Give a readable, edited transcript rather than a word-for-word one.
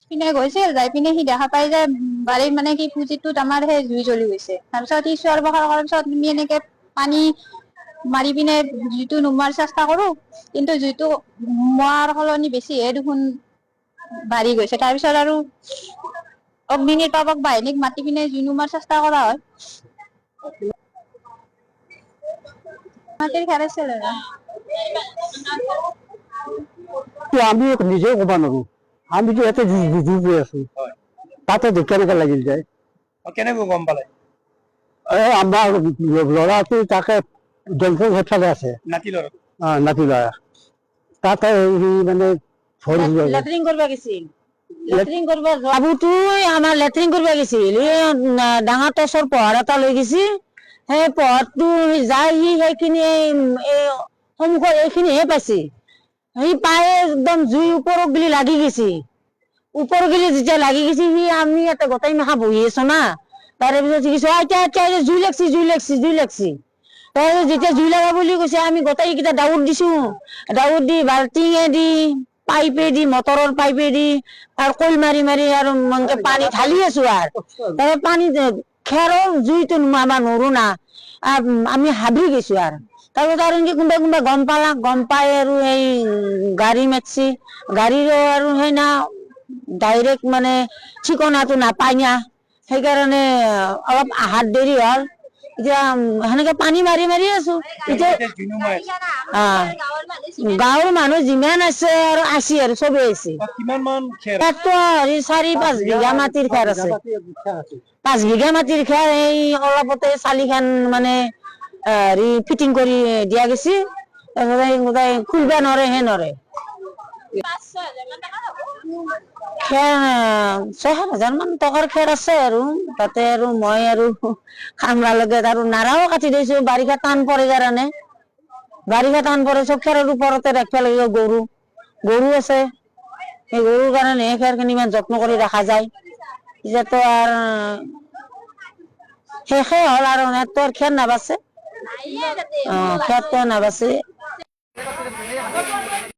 পিনে গৈছিল যাই পিনে সি দেখা পাই যে বাৰীত মানে কি পুঁজিটোত আমাৰ সেই জুই জ্বলি গৈছে। তাৰপিছত সি চোৱাৰ বহাৰ কৰাৰ পিছত আমি এনেকে পানী মাৰি পিনে জুইটো নুমুৱাৰ চেষ্টা কৰো, কিন্তু জুইটো নুমুৱাৰ সলনি বেছিহে দেখোন বাঢ়ি গৈছে। তাৰপিছত আৰু অগ্নি নিৰ্বাপক বাহিনীক মাতি পিনে জুই নুমুৱাৰ চেষ্টা কৰা হয়। মাটিৰ ঘৰ আছিল আমি নিজে ক'ব নোৱাৰো, আমিতো ইয়াতে জুই গৈ আছো, তাতে কেনেকে লাগিল যায়। কেনেকৈ গম পালে? আমাৰ ল'ৰাটো তাকে জংঘল ফালে আছে, নাতি ল'ৰা নাতি ল'ৰা তাতে সি মানে লেট্ৰিন কৰিব গৈছিল, লেট্ৰিন কৰিব যাবতো আমাৰ লেট্ৰিন কৰিব গৈছিল। ডাঙৰ টচৰ পোহৰ এটা লৈ গৈছিল, সেই পোহৰটো যাই সি সেইখিনি সন্মুখৰ এইখিনিহে পাইছে। সি পায়ে একদম জুই ওপৰত গিলি লাগি গৈছে। ওপৰ গিলি যেতিয়া লাগি গৈছে সি আমি ইয়াতে গোটেই মাখা বহি আছো না, তাৰে পিছত এতিয়া জুই লাগছি জুই লাগছি জুই লাগছি। তাৰপিছত যেতিয়া জুই লগা বুলি কৈছে আমি গোটেইকেইটা দাউৰ দিছো, দাউৰ দি বাল্টিঙেদি পাইপেদি মটৰৰ পাইপেদি আৰু কল মাৰি মাৰি আৰু পানী ঢালি আছো। আৰু পানী খেৰৰ জুইটো নুমাব নোৱাৰো না, আমি হাবি গৈছো। আৰু তাৰপিছত আৰু এনেকে কোনোবা কোনোবা গম পালা, গম পাই আৰু এই গাড়ী মাতছি, গাড়ীৰো আৰু সেই না ডাইৰেক্ট মানে ঠিকনাটো নাপাই না, সেইকাৰণে অলপ আহাত দেৰি হ'ল। এতিয়া সেনেকে পানী মাৰি মাৰি আছো। এতিয়া গাঁৱৰ মানুহ যিমান আছে আৰু চবে আছে। কিমান মান খেৰ? 4-5 বিঘা মাটিৰ খেৰ আছে, 5 বিঘা মাটিৰ খেৰ। এই অলপতে চালিখান মানে ফিটিং কৰি দিয়া গৈছে, তাৰপিছত খুলবা নৰে হে নৰে। 6,000 মান টকাৰ খেৰ আছে আৰু তাতে আৰু মই আৰু খামৰা লগে আৰু নাৰাও কাটি দিছো। বাৰিষা টান পৰে কাৰণে, বাৰিষা টান পৰে, চব খেৰৰ ওপৰতে ৰাখিব লাগিব। গৰু আছে, সেই গৰুৰ কাৰণে খেৰ খিনি ইমান যত্ন কৰি ৰখা যায়। এতিয়াতো আৰু শেষে হ'ল আৰু নেটৰ খেৰ নাবাচে, খেৰটো নাবাচে।